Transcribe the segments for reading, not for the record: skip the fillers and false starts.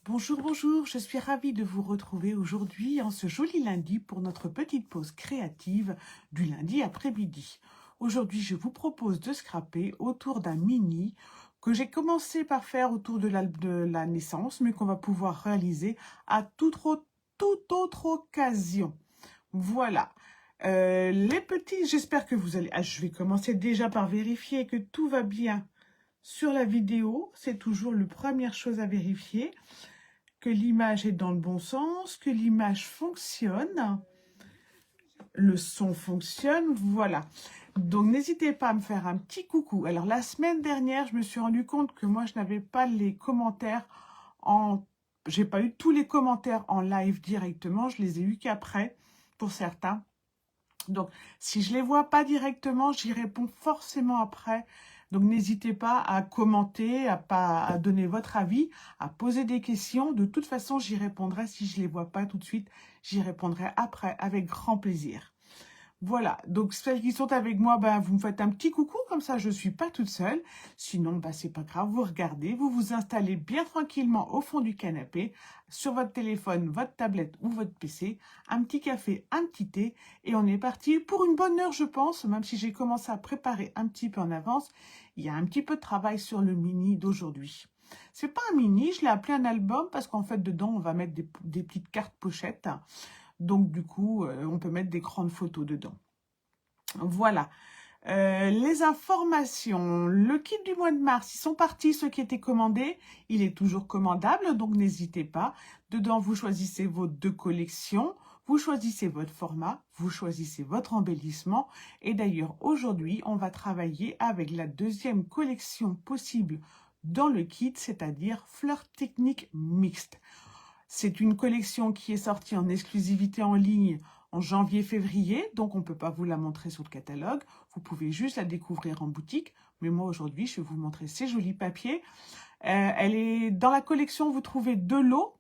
Bonjour, bonjour, je suis ravie de vous retrouver aujourd'hui en ce joli lundi pour notre petite pause créative du lundi après-midi. Aujourd'hui, je vous propose de scraper autour d'un mini que j'ai commencé par faire autour de la naissance, mais qu'on va pouvoir réaliser à toute autre occasion. Voilà. Les petits, j'espère que vous allez... Ah, je vais commencer déjà par vérifier que tout va bien sur la vidéo. C'est toujours la première chose à vérifier. Que l'image est dans le bon sens, que l'image fonctionne, le son fonctionne, voilà. Donc, n'hésitez pas à me faire un petit coucou. Alors, la semaine dernière, je me suis rendu compte que moi, je n'avais pas les commentaires en... J'ai pas eu tous les commentaires en live directement, je les ai eus qu'après, pour certains. Donc, si je ne les vois pas directement, j'y réponds forcément après. Donc, n'hésitez pas à commenter, à donner votre avis, à poser des questions. De toute façon, j'y répondrai. Si je ne les vois pas tout de suite, j'y répondrai après avec grand plaisir. Voilà, donc celles qui sont avec moi, ben, vous me faites un petit coucou, comme ça je ne suis pas toute seule. Sinon, ben, c'est pas grave, vous regardez, vous vous installez bien tranquillement au fond du canapé, sur votre téléphone, votre tablette ou votre PC, un petit café, un petit thé, et on est parti pour une bonne heure, je pense, même si j'ai commencé à préparer un petit peu en avance. Il y a un petit peu de travail sur le mini d'aujourd'hui. C'est pas un mini, je l'ai appelé un album, parce qu'en fait, dedans, on va mettre des petites cartes pochettes. Donc, du coup, on peut mettre des grandes photos dedans. Voilà. Les informations. Le kit du mois de mars, ils sont partis, ceux qui étaient commandés. Il est toujours commandable, donc n'hésitez pas. Dedans, vous choisissez vos 2 collections. Vous choisissez votre format, vous choisissez votre embellissement. Et d'ailleurs, aujourd'hui, on va travailler avec la 2e collection possible dans le kit, c'est-à-dire fleurs techniques mixtes. C'est une collection qui est sortie en exclusivité en ligne en janvier-février, donc on ne peut pas vous la montrer sur le catalogue. Vous pouvez juste la découvrir en boutique. Mais moi, aujourd'hui, je vais vous montrer ces jolis papiers. Elle est dans la collection, vous trouvez 2 lots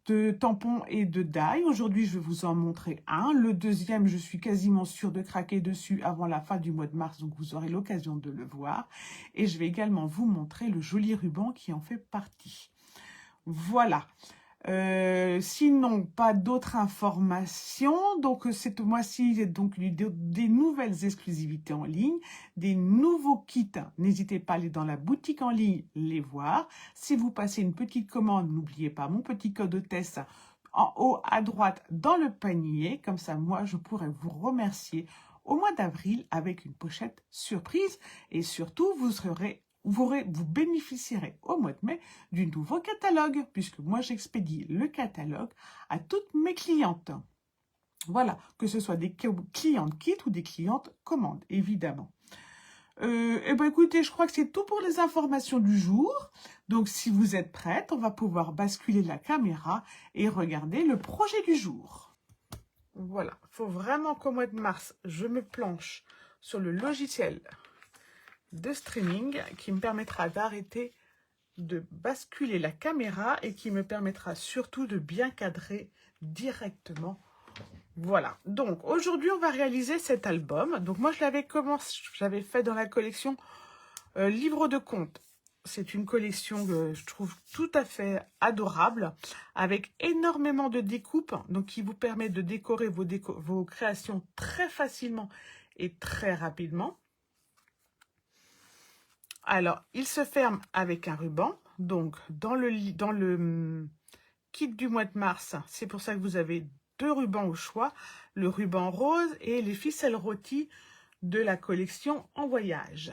de tampons et de die. Aujourd'hui, je vais vous en montrer un. Le deuxième, je suis quasiment sûre de craquer dessus avant la fin du mois de mars, donc vous aurez l'occasion de le voir. Et je vais également vous montrer le joli ruban qui en fait partie. Voilà. Sinon, pas d'autres informations. Donc, cette mois-ci, il y a donc des nouvelles exclusivités en ligne, des nouveaux kits. N'hésitez pas à aller dans la boutique en ligne, les voir. Si vous passez une petite commande, n'oubliez pas mon petit code hôtesse en haut à droite dans le panier. Comme ça, moi, je pourrai vous remercier au mois d'avril avec une pochette surprise. Et surtout, vous bénéficierez au mois de mai du nouveau catalogue, puisque moi j'expédie le catalogue à toutes mes clientes. Voilà, que ce soit des clientes kit ou des clientes commandes, évidemment. Eh ben écoutez, je crois que c'est tout pour les informations du jour. Donc si vous êtes prête, on va pouvoir basculer la caméra et regarder le projet du jour. Voilà, il faut vraiment qu'au mois de mars, je me planche sur le logiciel de streaming qui me permettra d'arrêter de basculer la caméra et qui me permettra surtout de bien cadrer directement. Voilà, donc aujourd'hui on va réaliser cet album. Donc moi je l'avais fait dans la collection livre de comptes. C'est une collection que je trouve tout à fait adorable, avec énormément de découpes, donc qui vous permet de décorer vos créations très facilement et très rapidement. Alors, il se ferme avec un ruban. Donc, dans le kit du mois de mars, c'est pour ça que vous avez 2 rubans au choix. Le ruban rose et les ficelles rôties de la collection En Voyage.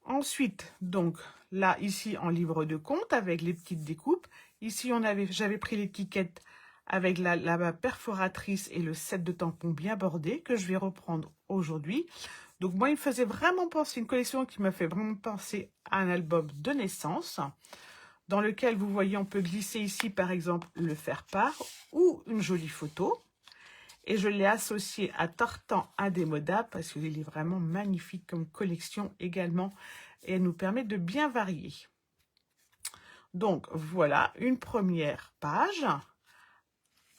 Ensuite, donc, là, ici, en livre de compte, avec les petites découpes. Ici, j'avais pris l'étiquette avec la perforatrice et le set de tampons bien bordé, que je vais reprendre aujourd'hui. Donc, moi, il me faisait vraiment penser, une collection qui m'a fait vraiment penser à un album de naissance, dans lequel, vous voyez, on peut glisser ici, par exemple, le faire-part ou une jolie photo. Et je l'ai associé à Tartan Indémodable, parce qu'il est vraiment magnifique comme collection également, et elle nous permet de bien varier. Donc, voilà, une première page,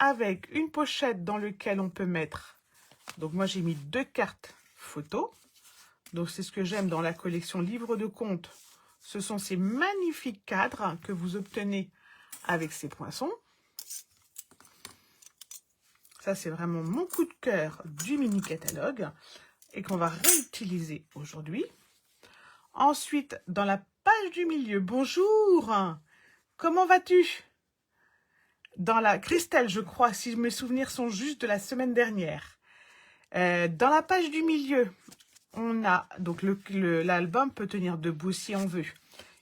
avec une pochette dans laquelle on peut mettre, donc moi j'ai mis 2 cartes photos. Donc, c'est ce que j'aime dans la collection livre de compte. Ce sont ces magnifiques cadres que vous obtenez avec ses poinçons. Ça, c'est vraiment mon coup de cœur du mini catalogue et qu'on va réutiliser aujourd'hui. Ensuite, dans la page du milieu, bonjour, comment vas-tu? Dans la Christelle, je crois, si mes souvenirs sont justes, de la semaine dernière. Dans la page du milieu, on a, donc l'album peut tenir debout si on veut.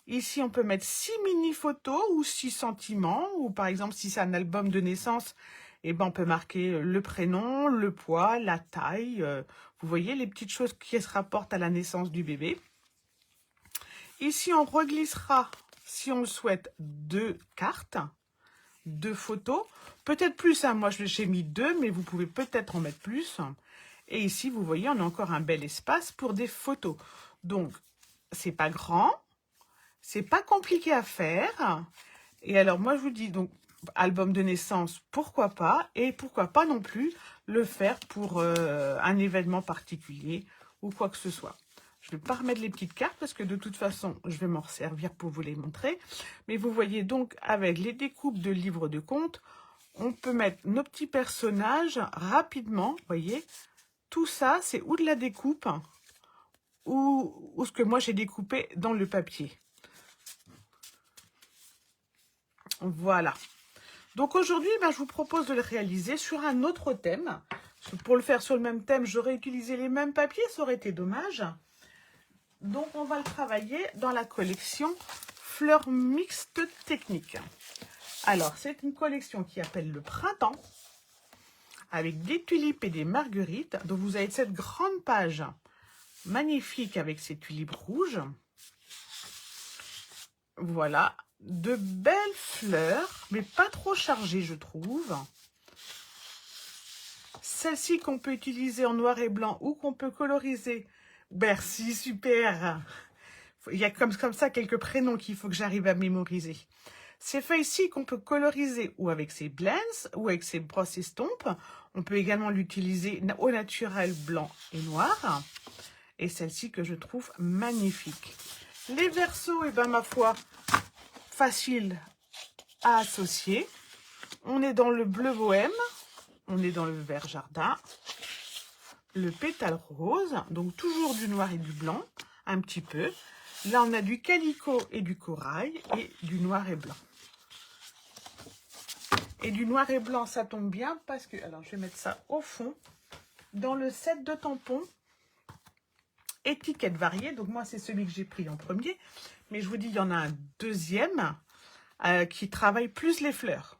Ici, on peut mettre 6 mini-photos ou 6 sentiments, ou par exemple, si c'est un album de naissance, eh ben, on peut marquer le prénom, le poids, la taille. Vous voyez, les petites choses qui se rapportent à la naissance du bébé. Ici, on reglissera, si on le souhaite, 2 cartes, 2 photos. Peut-être plus, hein, moi j'ai mis 2, mais vous pouvez peut-être en mettre plus. Et ici, vous voyez, on a encore un bel espace pour des photos. Donc, c'est pas grand, c'est pas compliqué à faire. Et alors, moi, je vous dis, donc, album de naissance, pourquoi pas. Et pourquoi pas non plus le faire pour un événement particulier ou quoi que ce soit. Je ne vais pas remettre les petites cartes parce que de toute façon, je vais m'en servir pour vous les montrer. Mais vous voyez donc, avec les découpes de livres de contes, on peut mettre nos petits personnages rapidement. Vous voyez, tout ça, c'est ou de la découpe ou ce que moi j'ai découpé dans le papier. Voilà. Donc aujourd'hui, ben, je vous propose de le réaliser sur un autre thème. Pour le faire sur le même thème, j'aurais utilisé les mêmes papiers, ça aurait été dommage. Donc on va le travailler dans la collection Fleurs mixtes techniques. Alors, c'est une collection qui appelle le printemps, avec des tulipes et des marguerites. Donc vous avez cette grande page magnifique avec ces tulipes rouges. Voilà, de belles fleurs, mais pas trop chargées, je trouve. Celle-ci qu'on peut utiliser en noir et blanc ou qu'on peut coloriser. Merci, super. Il y a comme ça quelques prénoms qu'il faut que j'arrive à mémoriser. Ces feuilles-ci qu'on peut coloriser ou avec ses blends ou avec ses brosses estompes. On peut également l'utiliser au naturel blanc et noir. Et celle-ci que je trouve magnifique. Les versos, et ben ma foi, facile à associer. On est dans le bleu bohème, on est dans le vert jardin, le pétale rose, donc toujours du noir et du blanc, un petit peu. Là, on a du calicot et du corail et du noir et blanc. Et du noir et blanc, ça tombe bien parce que, alors je vais mettre ça au fond, dans le set de tampons, étiquettes variées. Donc moi, c'est celui que j'ai pris en premier, mais je vous dis, il y en a un deuxième qui travaille plus les fleurs.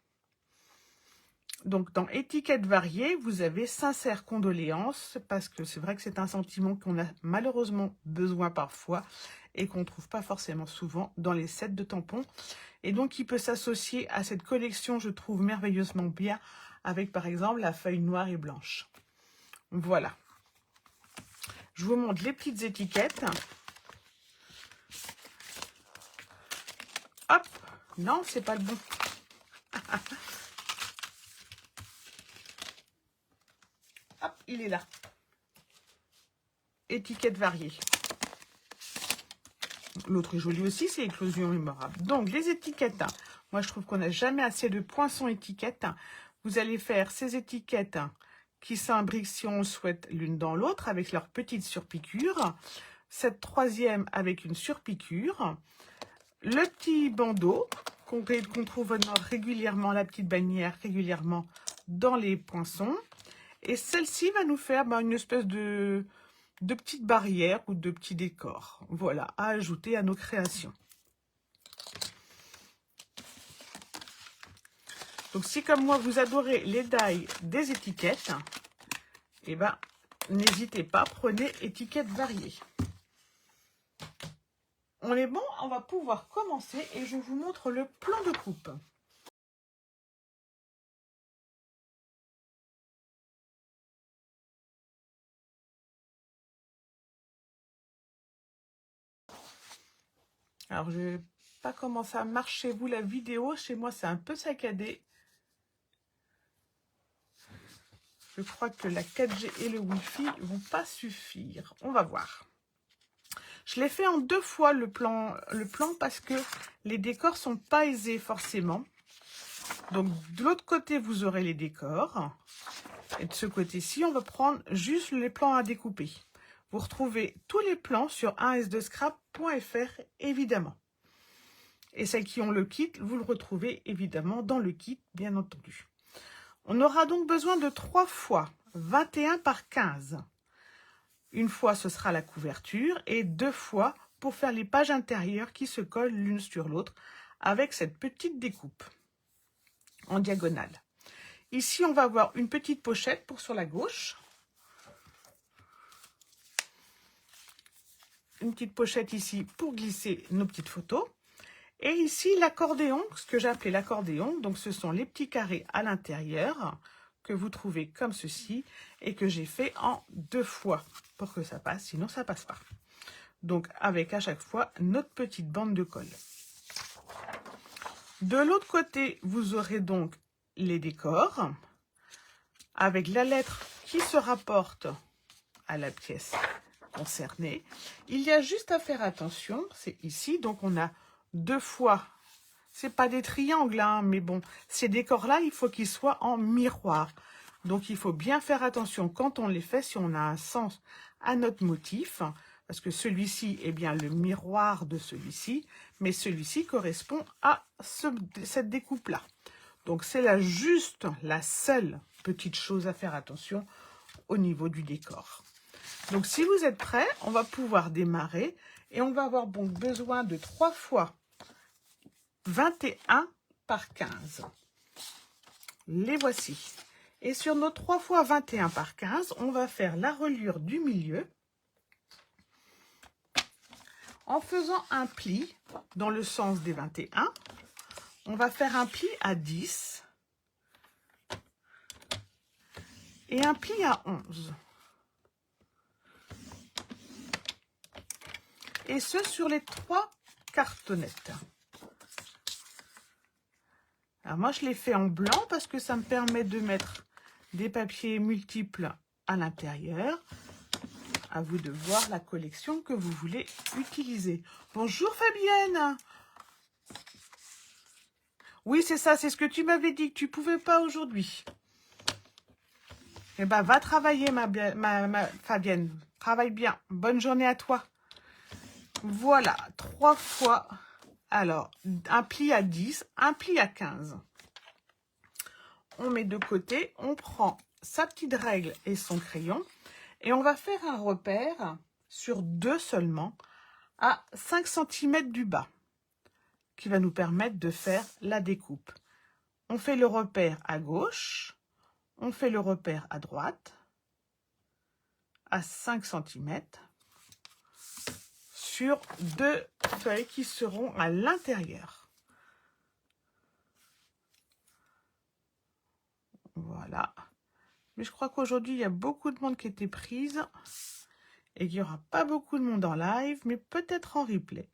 Donc, dans étiquettes variées, vous avez sincères condoléances, parce que c'est vrai que c'est un sentiment qu'on a malheureusement besoin parfois et qu'on ne trouve pas forcément souvent dans les sets de tampons. Et donc, il peut s'associer à cette collection, je trouve merveilleusement bien, avec par exemple la feuille noire et blanche. Voilà. Je vous montre les petites étiquettes. Hop! Non, c'est pas le bon. Hop, il est là. Étiquette variée. L'autre est joli aussi, c'est éclosion mémorable. Donc, les étiquettes. Moi, je trouve qu'on n'a jamais assez de poinçons étiquettes. Vous allez faire ces étiquettes qui s'imbriquent, si on le souhaite, l'une dans l'autre, avec leur petite surpiqûre. Cette troisième avec une surpiqûre. Le petit bandeau qu'on trouve régulièrement, la petite bannière régulièrement dans les poinçons. Et celle-ci va nous faire une espèce de petites barrières ou de petits décors. Voilà, à ajouter à nos créations. Donc, si comme moi, vous adorez les die des étiquettes, eh ben, n'hésitez pas, prenez étiquettes variées. On est bon, on va pouvoir commencer et je vous montre le plan de coupe. Alors, je ne sais pas comment ça marche chez vous la vidéo. Chez moi, c'est un peu saccadé. Je crois que la 4G et le Wi-Fi ne vont pas suffire. On va voir. Je l'ai fait en 2 fois le plan parce que les décors sont pas aisés forcément. Donc, de l'autre côté, vous aurez les décors. Et de ce côté-ci, on va prendre juste les plans à découper. Vous retrouvez tous les plans sur 1s2scrap.fr, évidemment. Et celles qui ont le kit, vous le retrouvez évidemment dans le kit, bien entendu. On aura donc besoin de 3 fois 21 par 15. Une fois, ce sera la couverture et 2 fois pour faire les pages intérieures qui se collent l'une sur l'autre avec cette petite découpe en diagonale. Ici, on va avoir une petite pochette pour sur la gauche. Une petite pochette ici pour glisser nos petites photos. Et ici, l'accordéon, ce que j'ai appelé l'accordéon. Donc, ce sont les petits carrés à l'intérieur que vous trouvez comme ceci et que j'ai fait en 2 fois pour que ça passe, sinon ça passe pas. Donc, avec à chaque fois notre petite bande de colle. De l'autre côté, vous aurez donc les décors avec la lettre qui se rapporte à la pièce concernée. Il y a juste à faire attention, c'est ici, donc on a 2 fois, c'est pas des triangles, hein, mais bon, ces décors-là, il faut qu'ils soient en miroir. Donc, il faut bien faire attention quand on les fait, si on a un sens à notre motif, parce que celui-ci est bien le miroir de celui-ci, mais celui-ci correspond à cette découpe-là. Donc, c'est là juste la seule petite chose à faire attention au niveau du décor. Donc, si vous êtes prêts, on va pouvoir démarrer et on va avoir donc besoin de 3 fois 21 par 15. Les voici. Et sur nos 3 fois 21 par 15, on va faire la reliure du milieu en faisant un pli dans le sens des 21. On va faire un pli à 10 et un pli à 11. Et ce sur les 3 cartonnettes. Alors moi, je l'ai fait en blanc parce que ça me permet de mettre des papiers multiples à l'intérieur. À vous de voir la collection que vous voulez utiliser. Bonjour Fabienne. Oui, c'est ça, c'est ce que tu m'avais dit, que tu ne pouvais pas aujourd'hui. Eh bien, va travailler, ma Fabienne. Travaille bien. Bonne journée à toi. Voilà, 3 fois. Alors, un pli à 10, un pli à 15. On met de côté, on prend sa petite règle et son crayon. Et on va faire un repère sur 2 seulement, à 5 cm du bas, qui va nous permettre de faire la découpe. On fait le repère à gauche, on fait le repère à droite, à 5 cm, sur 2 feuilles qui seront à l'intérieur. Voilà. Mais je crois qu'aujourd'hui, il y a beaucoup de monde qui était prise et qu'il n'y aura pas beaucoup de monde en live, mais peut-être en replay.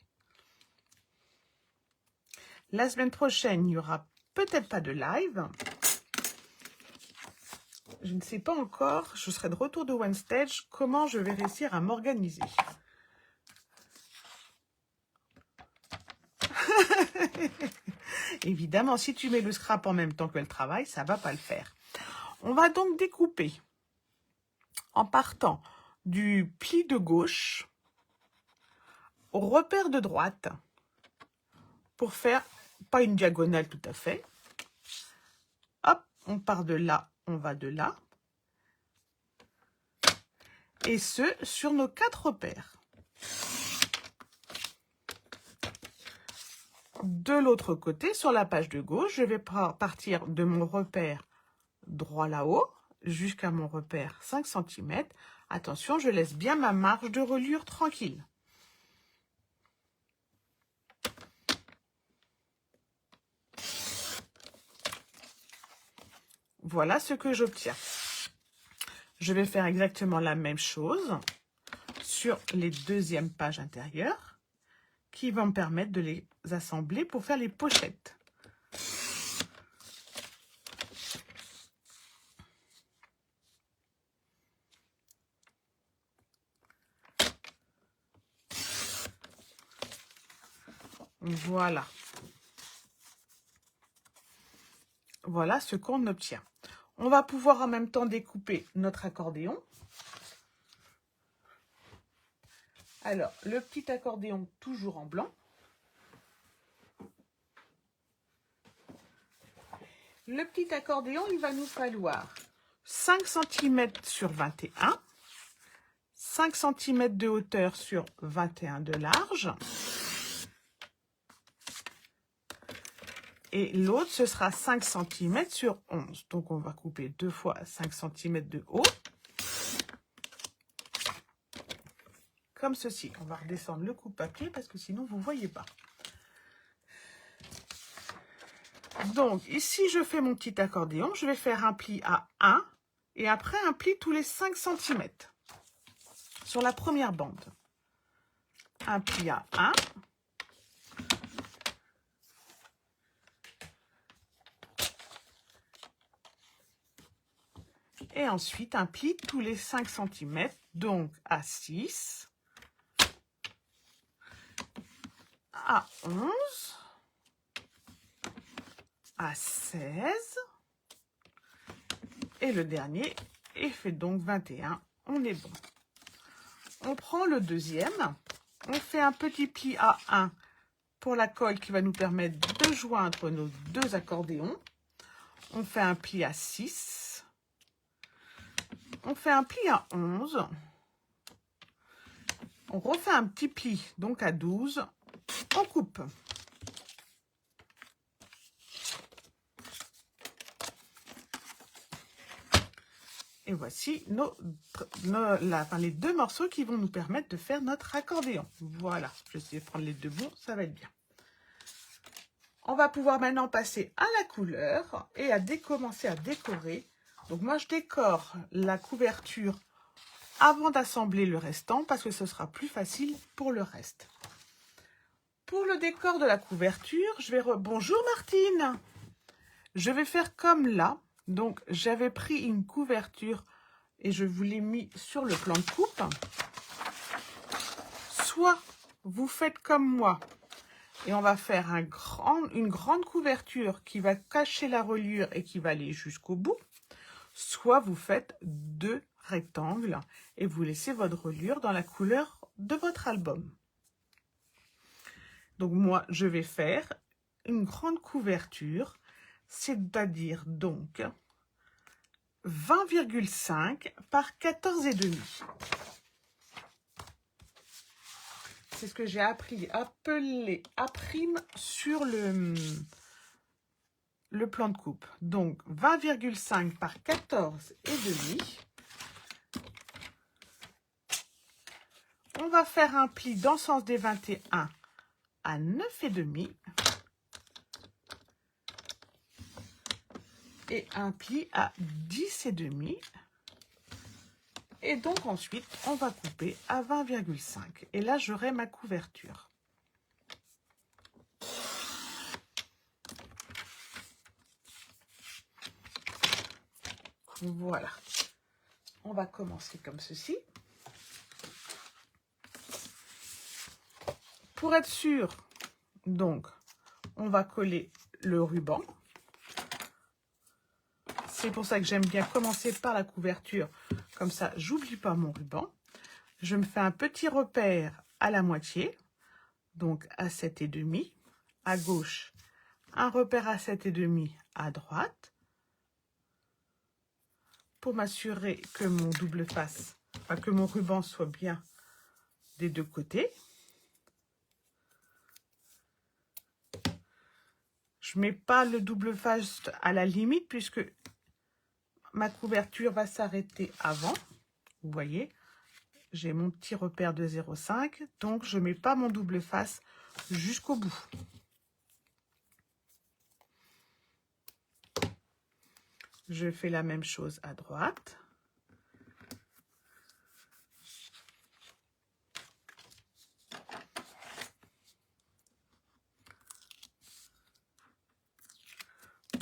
La semaine prochaine, il n'y aura peut-être pas de live. Je ne sais pas encore, je serai de retour de One Stage, comment je vais réussir à m'organiser. Évidemment, si tu mets le scrap en même temps que le travail, ça ne va pas le faire. On va donc découper en partant du pli de gauche au repère de droite pour faire, pas une diagonale tout à fait. Hop, on part de là, on va de là. Et ce, sur nos 4 repères. De l'autre côté, sur la page de gauche, je vais partir de mon repère droit là-haut jusqu'à mon repère 5 cm. Attention, je laisse bien ma marge de reliure tranquille. Voilà ce que j'obtiens. Je vais faire exactement la même chose sur les 2e pages intérieures qui vont me permettre de les assembler pour faire les pochettes. Voilà. voilà ce qu'on obtient. On va pouvoir en même temps découper notre accordéon. Alors, le petit accordéon toujours en blanc. Le petit accordéon, il va nous falloir 5 cm sur 21, 5 cm de hauteur sur 21 de large. Et l'autre, ce sera 5 cm sur 11. Donc, on va couper 2 fois 5 cm de haut. Comme ceci. On va redescendre le coupe-papier parce que sinon, vous ne voyez pas. Donc, ici, je fais mon petit accordéon. Je vais faire un pli à 1 et après un pli tous les 5 cm sur la première bande. Un pli à 1. Et ensuite, un pli tous les 5 cm, donc à 6, à 11, à 16, et le dernier est fait donc 21. On est bon. On prend le deuxième, on fait un petit pli à 1 pour la colle qui va nous permettre de joindre nos deux accordéons. On fait un pli à 6. On fait un pli à 11, on refait un petit pli, donc à 12, on coupe. Et voici les deux morceaux qui vont nous permettre de faire notre accordéon. Voilà, je vais essayer de prendre les deux bons, ça va être bien. On va pouvoir maintenant passer à la couleur et commencer à décorer. Donc moi, je décore la couverture avant d'assembler le restant parce que ce sera plus facile pour le reste. Pour le décor de la couverture, je vais... Bonjour Martine! Je vais faire comme là. Donc, j'avais pris une couverture et je vous l'ai mis sur le plan de coupe. Soit vous faites comme moi et on va faire une grande couverture qui va cacher la reliure et qui va aller jusqu'au bout. Soit vous faites 2 rectangles et vous laissez votre reliure dans la couleur de votre album. Donc moi, je vais faire une grande couverture, c'est-à-dire donc 20,5 par 14,5. C'est ce que j'ai appelé à prime sur le plan de coupe. Donc 20,5 par 14,5. On va faire un pli dans le sens des 21 à 9,5. Et un pli à 10,5. Et donc ensuite, on va couper à 20,5. Et là, j'aurai ma couverture. Voilà. On va commencer comme ceci. Pour être sûr, donc, on va coller le ruban. C'est pour ça que j'aime bien commencer par la couverture. Comme ça, j'oublie pas mon ruban. Je me fais un petit repère à la moitié, donc à 7,5. À gauche, un repère à 7,5 à droite. Pour m'assurer que mon double face, enfin que mon ruban soit bien des deux côtés. Je ne mets pas le double face à la limite puisque ma couverture va s'arrêter avant. Vous voyez, j'ai mon petit repère de 0,5, donc je ne mets pas mon double face jusqu'au bout. Je fais la même chose à droite.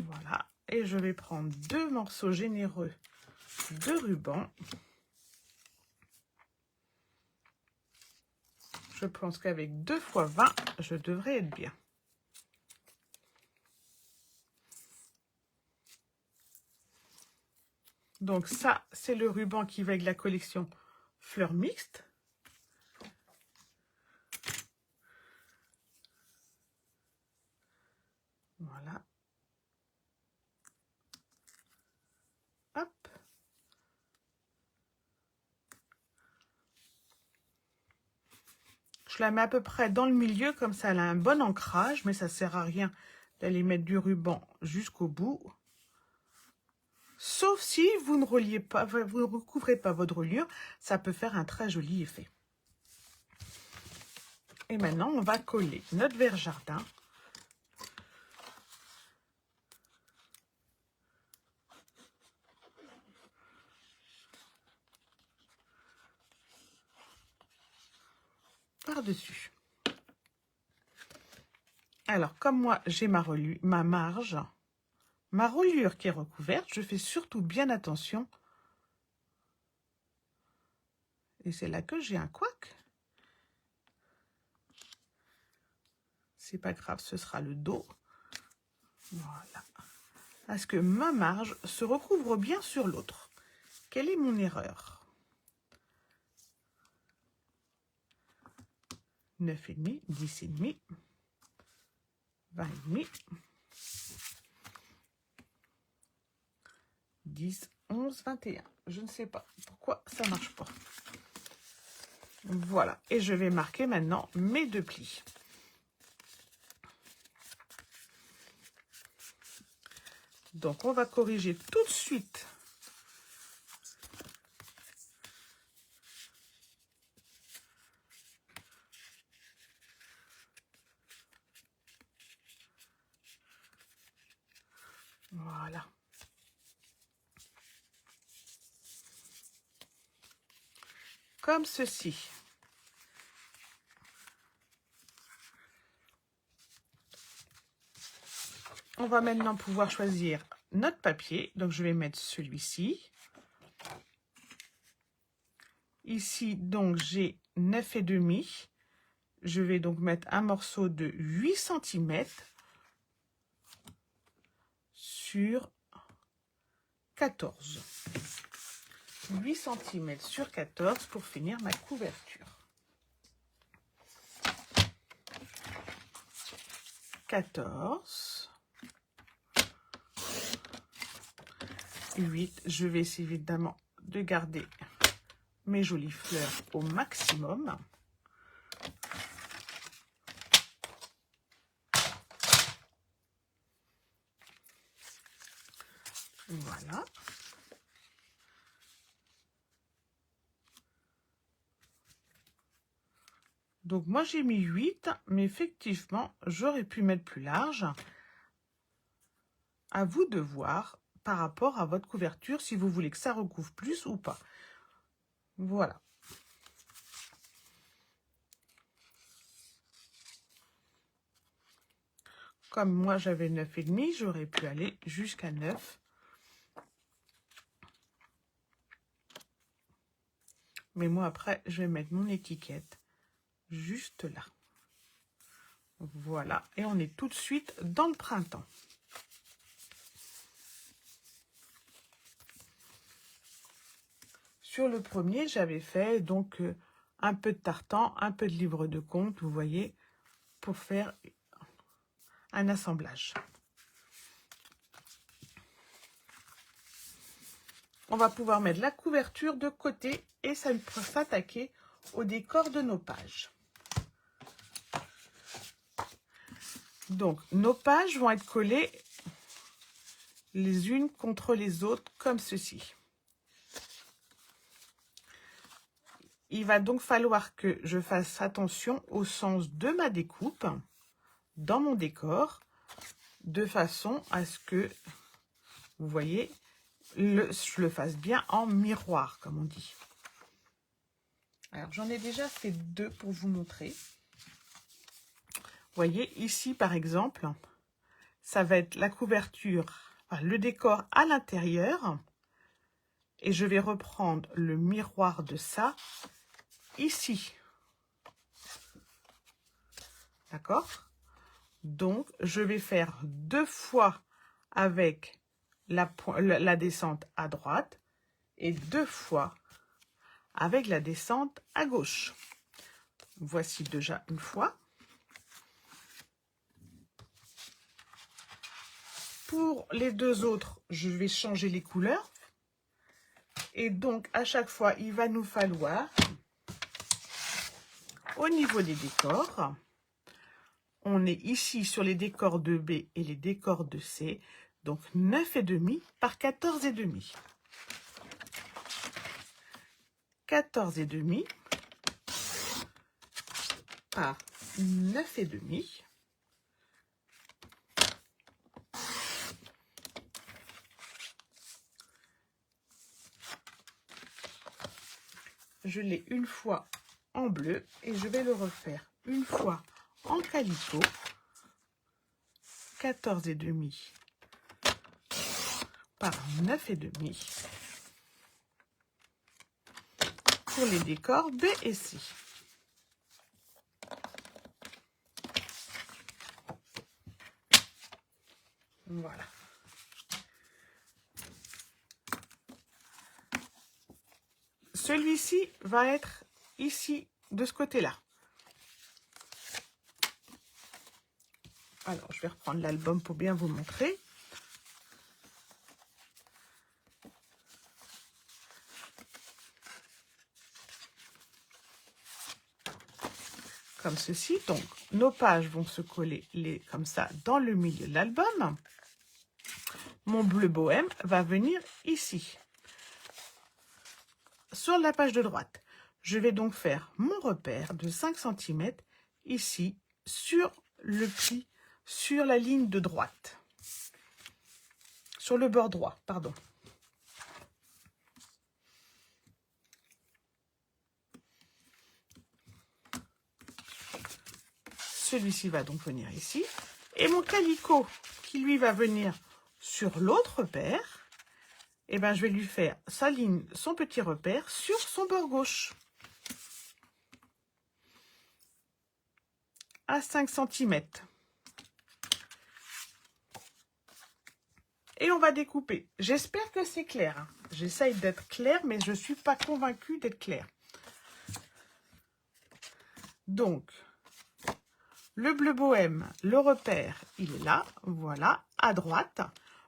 Voilà, et je vais prendre 2 morceaux généreux de ruban. Je pense qu'avec 2 fois 20, je devrais être bien. Donc ça, c'est le ruban qui va avec la collection Fleurs Mixtes. Voilà. Hop. Je la mets à peu près dans le milieu, comme ça elle a un bon ancrage, mais ça ne sert à rien d'aller mettre du ruban jusqu'au bout. Sauf si vous ne reliez pas, vous ne recouvrez pas votre reliure, ça peut faire un très joli effet. Et maintenant, on va coller notre verre jardin. Par-dessus. Alors, comme moi, j'ai ma marge, ma reliure qui est recouverte, je fais surtout bien attention. Et c'est là que j'ai un couac. C'est pas grave, ce sera le dos. Voilà. Parce que ma marge se recouvre bien sur l'autre. Quelle est mon erreur? 9,5, 10,5, 20,5, 10, 11, 21. Je ne sais pas pourquoi ça ne marche pas. Voilà. Et je vais marquer maintenant mes 2 plis. Donc, on va corriger tout de suite. Voilà. Comme ceci. On va maintenant pouvoir choisir notre papier. Donc, je vais mettre celui-ci. Ici, donc, j'ai 9,5. Je vais donc mettre un morceau de 8 cm sur 14. 8 cm sur 14 pour finir ma couverture. 14. 8. Je vais essayer évidemment de garder mes jolies fleurs au maximum. Voilà. Donc moi j'ai mis 8, mais effectivement j'aurais pu mettre plus large. À vous de voir par rapport à votre couverture si vous voulez que ça recouvre plus ou pas. Voilà. Comme moi j'avais 9,5, j'aurais pu aller jusqu'à 9. Mais moi après je vais mettre mon étiquette juste là. Voilà, et on est tout de suite dans le printemps. Sur le premier, j'avais fait donc un peu de tartan, un peu de livre de compte, vous voyez, pour faire un assemblage. On va pouvoir mettre la couverture de côté et ça va s'attaquer au décor de nos pages. Donc, nos pages vont être collées les unes contre les autres comme ceci. Il va donc falloir que je fasse attention au sens de ma découpe dans mon décor, de façon à ce que, vous voyez, je le fasse bien en miroir, comme on dit. Alors, j'en ai déjà fait 2 pour vous montrer. Vous voyez, ici, par exemple, ça va être la couverture, enfin, le décor à l'intérieur. Et je vais reprendre le miroir de ça ici. D'accord? Donc, je vais faire 2 fois avec la descente à droite, et 2 fois avec la descente à gauche. Voici déjà une fois. Pour les 2 autres, je vais changer les couleurs. Et donc, à chaque fois, il va nous falloir, au niveau des décors, on est ici sur les décors de B et les décors de C, donc 9,5 par 14,5. 14,5 par 9,5. Je l'ai une fois en bleu et je vais le refaire une fois en calicot. 14,5 par 9,5 pour les décors B et C. Voilà. Celui-ci va être ici, de ce côté-là. Alors, je vais reprendre l'album pour bien vous montrer. Comme ceci. Donc, nos pages vont se coller comme ça dans le milieu de l'album. Mon bleu bohème va venir ici, sur la page de droite. Je vais donc faire mon repère de 5 cm ici, sur le pli, sur la ligne de droite. Sur le bord droit, pardon. Celui-ci va donc venir ici. Et mon calicot, qui lui va venir sur l'autre repère, eh ben, je vais lui faire sa ligne, son petit repère sur son bord gauche. À 5 cm. Et on va découper. J'espère que c'est clair. Hein. J'essaye d'être claire, mais je ne suis pas convaincue d'être claire. Donc, le bleu bohème, le repère, il est là. Voilà, à droite.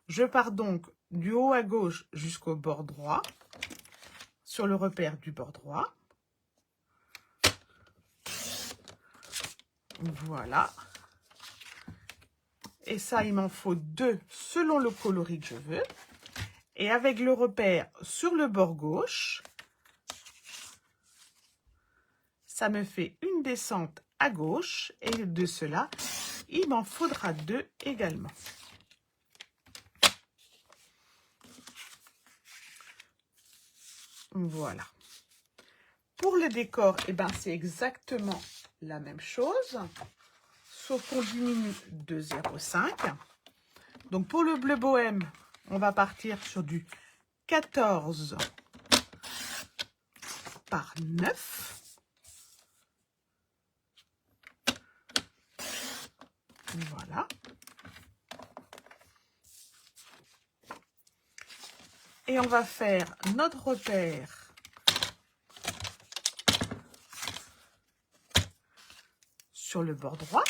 Je pars donc du haut à gauche jusqu'au bord droit. Sur le repère du bord droit. Voilà. Et ça, il m'en faut 2 selon le coloris que je veux. Et avec le repère sur le bord gauche, ça me fait une descente à gauche. Et de cela, il m'en faudra 2 également. Voilà. Pour le décor, eh ben, c'est exactement la même chose. Sauf qu'on diminue de 0,5. Donc pour le bleu bohème, on va partir sur du 14 par 9. Voilà. Et on va faire notre repère sur le bord droit.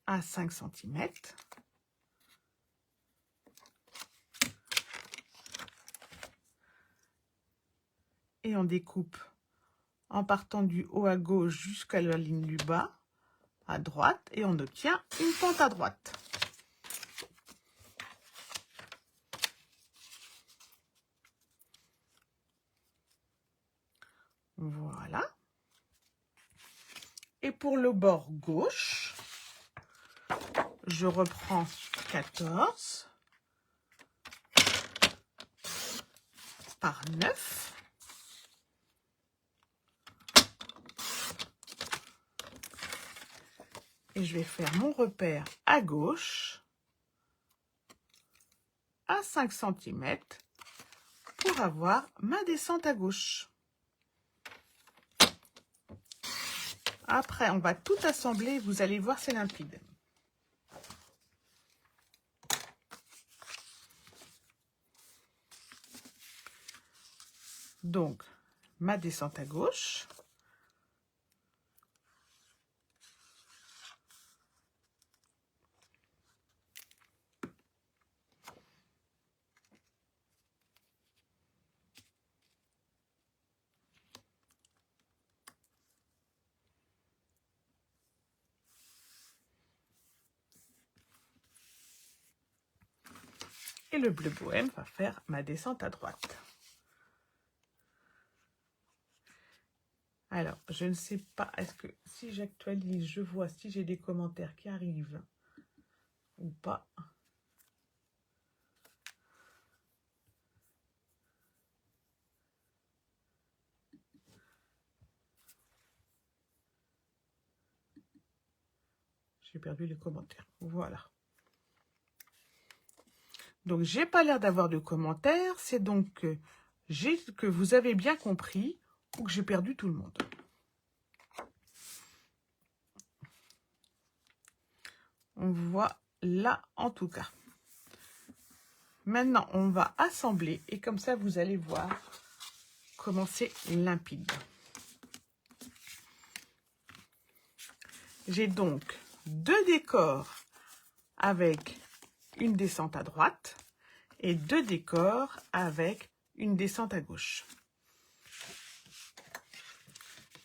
À 5 cm. Et on découpe en partant du haut à gauche jusqu'à la ligne du bas à droite et on obtient une pente à droite. Voilà. Et pour le bord gauche, je reprends 14 par 9. Et je vais faire mon repère à gauche à 5 cm pour avoir ma descente à gauche. Après, on va tout assembler. Vous allez voir, c'est limpide. Donc, ma descente à gauche. Et le bleu bohème va faire ma descente à droite. Alors, je ne sais pas, est-ce que si j'actualise, je vois si j'ai des commentaires qui arrivent ou pas. J'ai perdu les commentaires. Voilà. Donc, j'ai pas l'air d'avoir de commentaires. C'est donc que vous avez bien compris ou que j'ai perdu tout le monde. On voit là en tout cas. Maintenant, on va assembler et comme ça, vous allez voir comment c'est limpide. J'ai donc 2 décors avec une descente à droite et 2 décors avec une descente à gauche.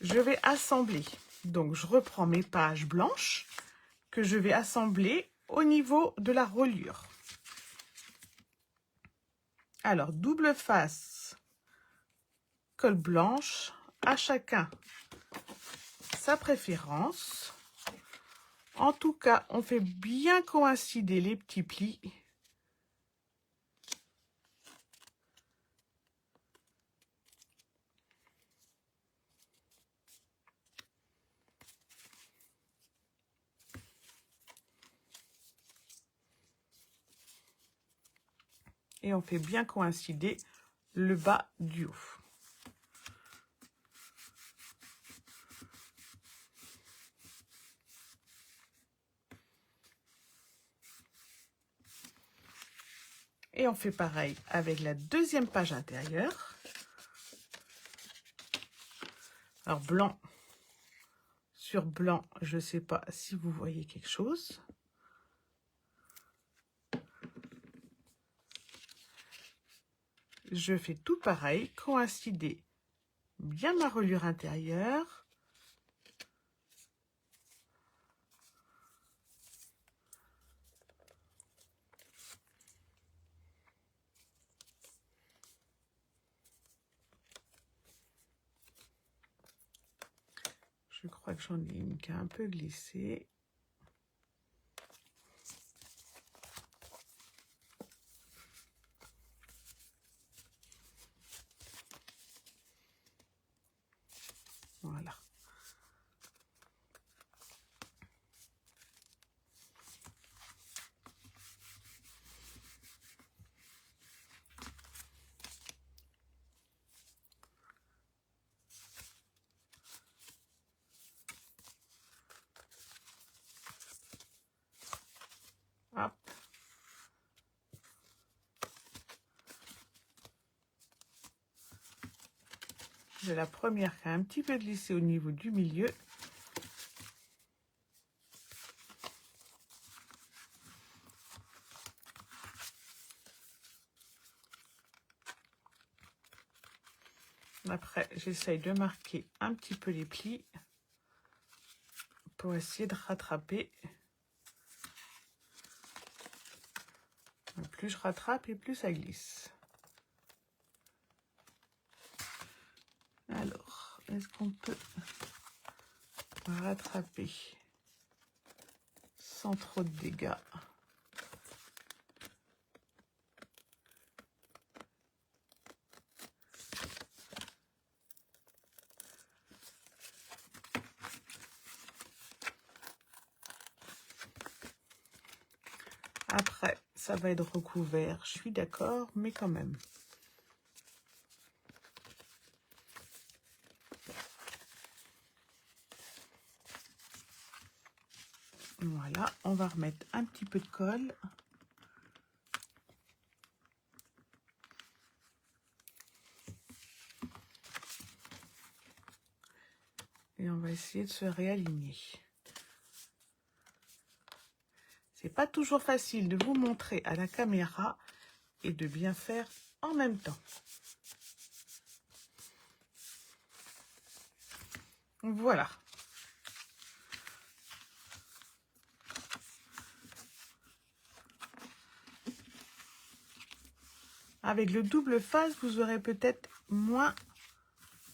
Je vais assembler. Donc, je reprends mes pages blanches que je vais assembler au niveau de la reliure. Alors, double face, colle blanche, à chacun sa préférence. En tout cas, on fait bien coïncider les petits plis. Et on fait bien coïncider le bas du haut. Et on fait pareil avec la deuxième page intérieure. Alors, blanc sur blanc, je ne sais pas si vous voyez quelque chose. Je fais tout pareil, coïncider bien ma reliure intérieure. Je crois que j'en ai une qui a un peu glissé. Voilà. Hop. J'ai la première qui a un petit peu glissé au niveau du milieu. Après, j'essaye de marquer un petit peu les plis pour essayer de rattraper. Plus je rattrape et plus ça glisse. Alors, est-ce qu'on peut rattraper sans trop de dégâts? Après, ça va être recouvert, je suis d'accord, mais quand même. Voilà, on va remettre un petit peu de colle. Et on va essayer de se réaligner. C'est pas toujours facile de vous montrer à la caméra et de bien faire en même temps. Voilà. Avec le double face, vous aurez peut-être moins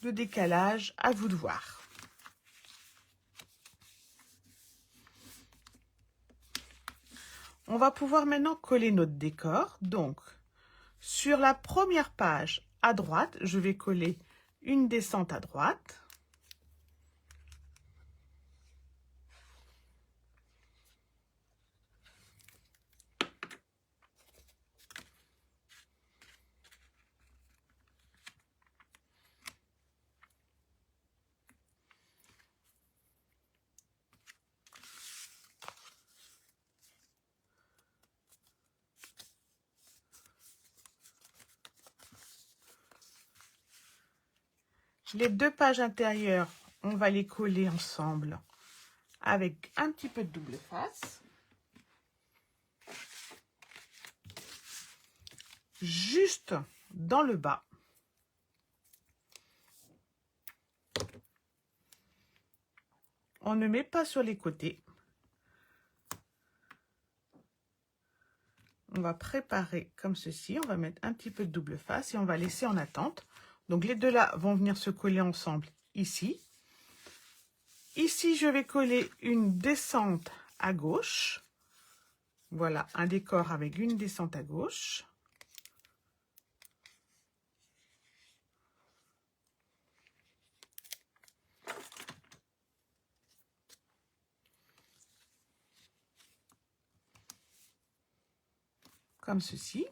de décalage, à vous de voir. On va pouvoir maintenant coller notre décor. Donc, sur la première page à droite, je vais coller une descente à droite. Les deux pages intérieures, on va les coller ensemble avec un petit peu de double face. Juste dans le bas. On ne met pas sur les côtés. On va préparer comme ceci. On va mettre un petit peu de double face et on va laisser en attente. Donc les deux là vont venir se coller ensemble ici. Ici, je vais coller une descente à gauche. Voilà, un décor avec une descente à gauche. Comme ceci.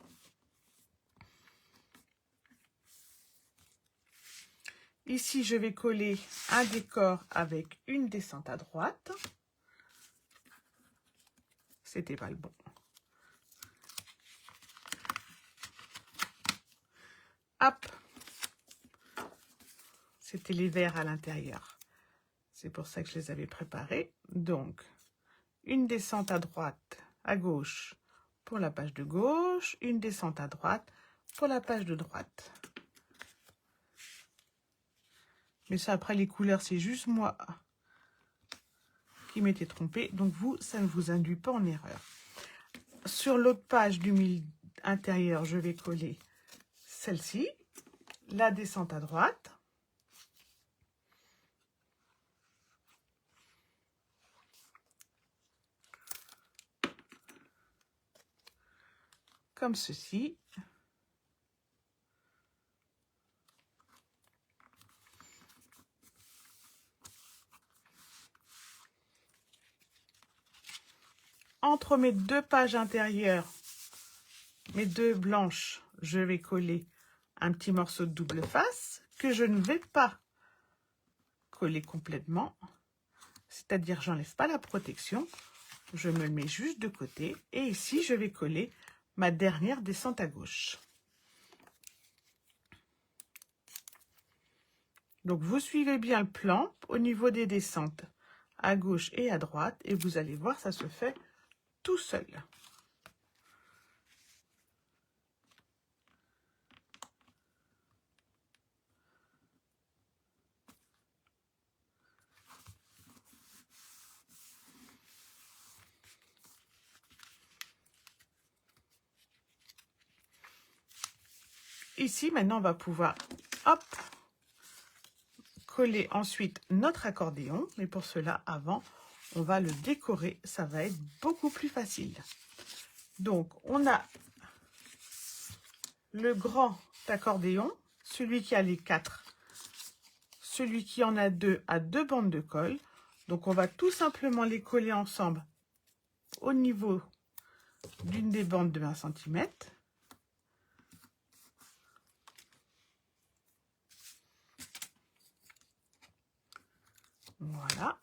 Ici, je vais coller un décor avec une descente à droite. C'était pas le bon. Hop. C'était les verts à l'intérieur. C'est pour ça que je les avais préparés. Donc, une descente à droite, à gauche pour la page de gauche, une descente à droite pour la page de droite. Mais ça, après, les couleurs, c'est juste moi qui m'étais trompée. Donc, vous, ça ne vous induit pas en erreur. Sur l'autre page du milieu intérieur, je vais coller celle-ci, la descente à droite. Comme ceci. Entre mes deux pages intérieures, mes deux blanches, je vais coller un petit morceau de double face que je ne vais pas coller complètement. C'est-à-dire, j'enlève pas la protection. Je me le mets juste de côté. Et ici, je vais coller ma dernière descente à gauche. Donc, vous suivez bien le plan au niveau des descentes à gauche et à droite. Et vous allez voir, ça se fait tout seul. Ici, maintenant, on va pouvoir, hop, coller ensuite notre accordéon. Mais pour cela, avant, on va le décorer. Ça va être beaucoup plus facile. Donc, on a le grand accordéon, celui qui a les 4. Celui qui en a 2 a 2 bandes de colle. Donc, on va tout simplement les coller ensemble au niveau d'une des bandes de 1 cm. Voilà.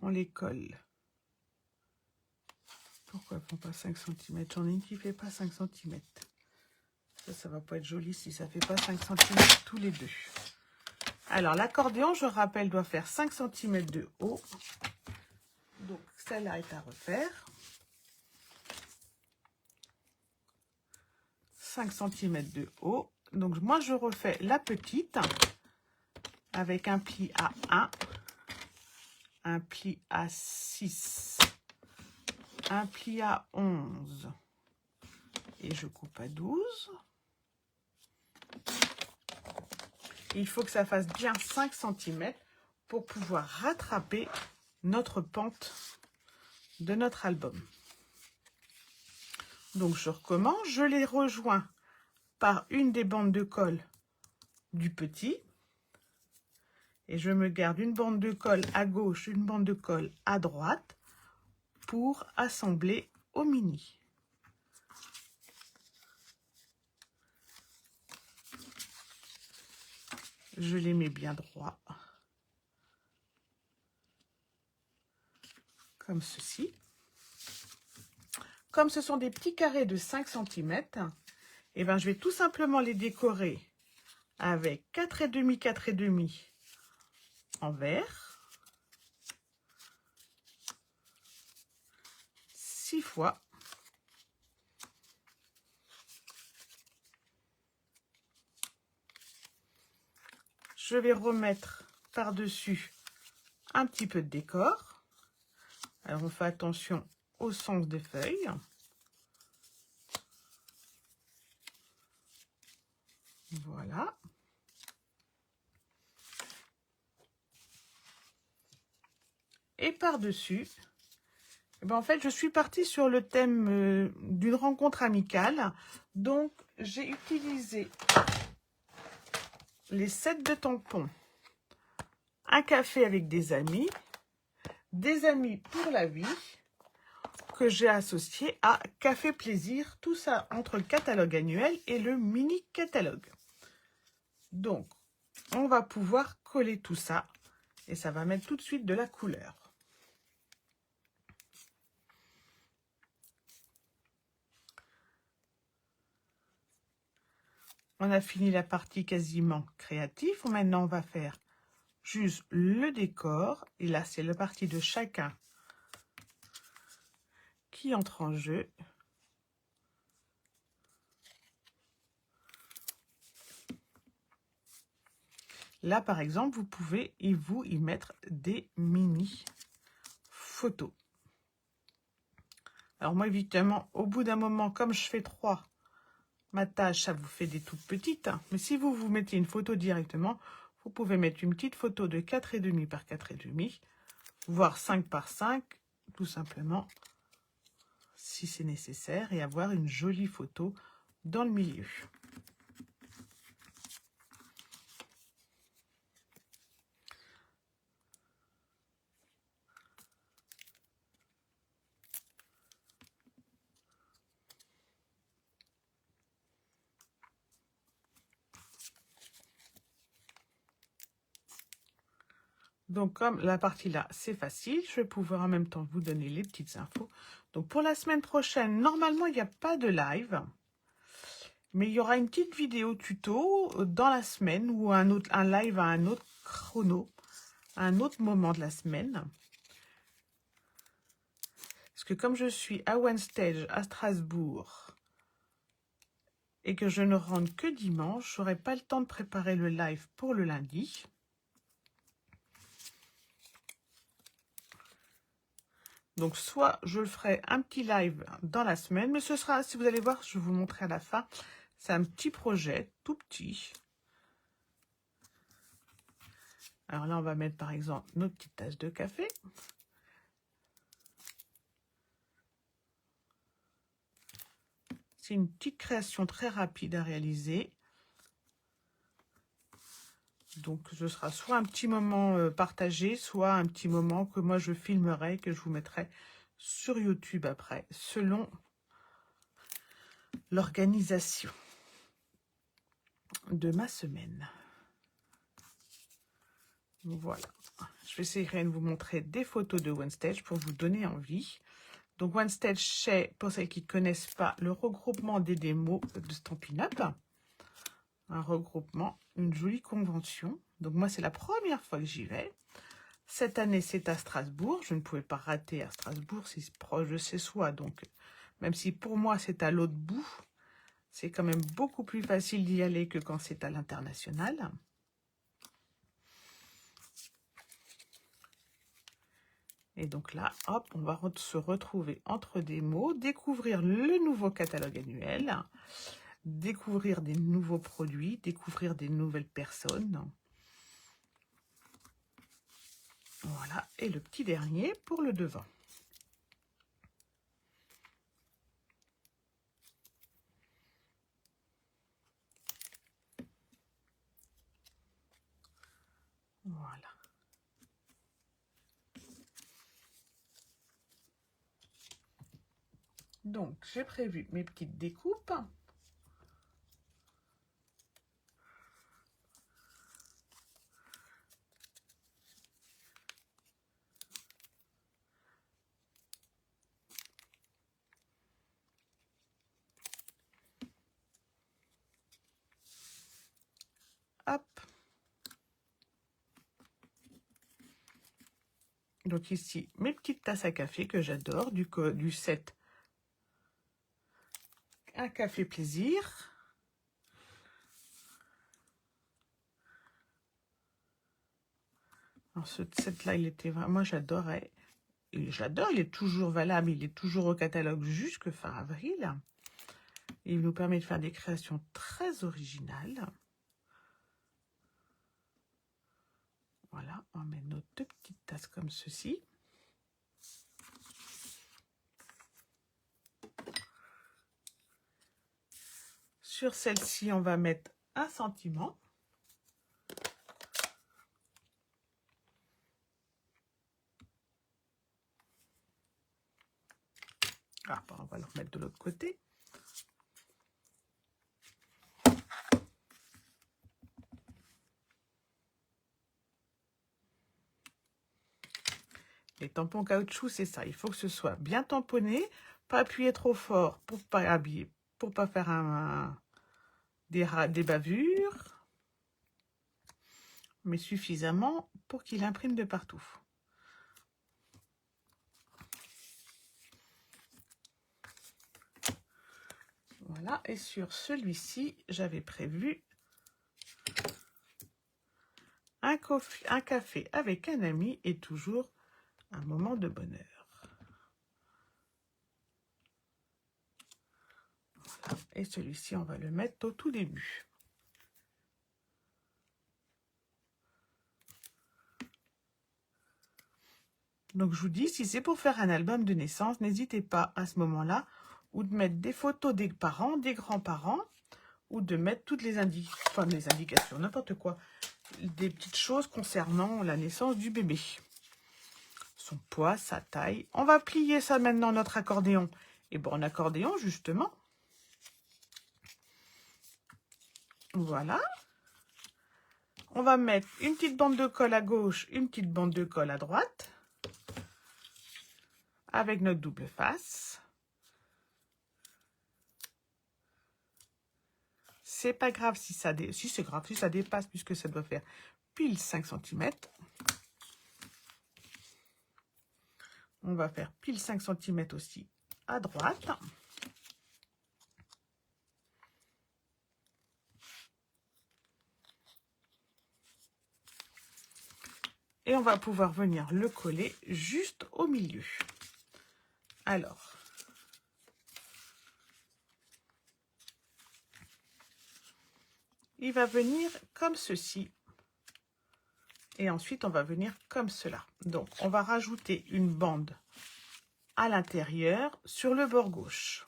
On les colle. Pourquoi elles ne font pas 5 cm? J'en ai une qui ne fait pas 5 cm. Ça va pas être joli si ça fait pas 5 cm tous les deux. Alors, l'accordéon, je rappelle, doit faire 5 cm de haut. Donc, celle-là est à refaire. 5 cm de haut. Donc, moi, je refais la petite avec un pli à 1, un pli à 6, un pli à 11 et je coupe à 12. Il faut que ça fasse bien 5 cm pour pouvoir rattraper notre pente de notre album. Donc je recommence, je les rejoins par une des bandes de colle du petit et je me garde une bande de colle à gauche, une bande de colle à droite pour assembler au mini. Je les mets bien droits, comme ceci. Comme ce sont des petits carrés de 5 cm, et ben je vais tout simplement les décorer avec 4,5, 4,5 en vert, 6 fois. Je vais remettre par-dessus un petit peu de décor. Alors on fait attention au sens des feuilles. Voilà. Et par-dessus, eh ben en fait, je suis partie sur le thème d'une rencontre amicale. Donc, j'ai utilisé les sets de tampons, un café avec des amis pour la vie, que j'ai associé à Café Plaisir, tout ça entre le catalogue annuel et le mini catalogue. Donc, on va pouvoir coller tout ça et ça va mettre tout de suite de la couleur. On a fini la partie quasiment créative. Maintenant, on va faire juste le décor. Et là, c'est la partie de chacun qui entre en jeu. Là, par exemple, vous pouvez y mettre des mini photos. Alors moi, évidemment, au bout d'un moment, comme je fais 3, ma tâche, ça vous fait des toutes petites. Mais si vous mettez une photo directement, vous pouvez mettre une petite photo de 4,5 par 4,5, voire 5 par 5, tout simplement, si c'est nécessaire, et avoir une jolie photo dans le milieu. Donc, comme la partie là, c'est facile, je vais pouvoir en même temps vous donner les petites infos. Donc, pour la semaine prochaine, normalement, il n'y a pas de live. Mais il y aura une petite vidéo tuto dans la semaine ou un live à un autre chrono, à un autre moment de la semaine. Parce que comme je suis à OneStage à Strasbourg et que je ne rentre que dimanche, je n'aurai pas le temps de préparer le live pour le lundi. Donc, soit je le ferai un petit live dans la semaine, mais ce sera, si vous allez voir, je vais vous montrer à la fin, c'est un petit projet, tout petit. Alors là, on va mettre par exemple nos petites tasses de café. C'est une petite création très rapide à réaliser. Donc, ce sera soit un petit moment partagé, soit un petit moment que moi je filmerai et que je vous mettrai sur YouTube après, selon l'organisation de ma semaine. Voilà. Je vais essayer de vous montrer des photos de OneStage pour vous donner envie Donc One Stitch, c'est, pour celles qui ne connaissent pas, le regroupement des démos de Stampin' Up. Un regroupement, une jolie convention. Donc moi, c'est la première fois que j'y vais. Cette année, c'est à Strasbourg. Je ne pouvais pas rater à Strasbourg, c'est proche de chez soi. Donc, même si pour moi, c'est à l'autre bout, c'est quand même beaucoup plus facile d'y aller que quand c'est à l'international. Et donc là, hop, on va se retrouver entre des mots, découvrir le nouveau catalogue annuel, découvrir des nouveaux produits, découvrir des nouvelles personnes. Voilà, et le petit dernier pour le devant. Voilà. Donc, j'ai prévu mes petites découpes. Hop. Donc ici, mes petites tasses à café que j'adore, du set Un café plaisir. Alors ce set-là, il était vraiment, moi j'adorais. Et j'adore, il est toujours valable, il est toujours au catalogue jusque fin avril. Il nous permet de faire des créations très originales. Voilà, on met nos deux petites tasses comme ceci. Sur celle-ci, on va mettre un sentiment. Ah, on va le remettre de l'autre côté. Les tampons caoutchouc, c'est ça. Il faut que ce soit bien tamponné, pas appuyer trop fort pour pas habiller, pour pas faire des bavures, mais suffisamment pour qu'il imprime de partout. Voilà, et sur celui-ci, j'avais prévu un café avec un ami et toujours un moment de bonheur. Voilà. Et celui-ci, on va le mettre au tout début. Donc, je vous dis, si c'est pour faire un album de naissance, n'hésitez pas à ce moment-là ou de mettre des photos des parents, des grands-parents, ou de mettre toutes les indications, n'importe quoi, des petites choses concernant la naissance du bébé. Son poids, sa taille. On va plier ça maintenant, notre accordéon. Et bon, en accordéon, justement. Voilà. On va mettre une petite bande de colle à gauche, une petite bande de colle à droite. Avec notre double face. C'est pas grave si ça c'est grave si ça dépasse, puisque ça doit faire pile 5 cm. On va faire pile 5 cm aussi à droite. Et on va pouvoir venir le coller juste au milieu. Alors, il va venir comme ceci. Et ensuite, on va venir comme cela. Donc, on va rajouter une bande à l'intérieur sur le bord gauche.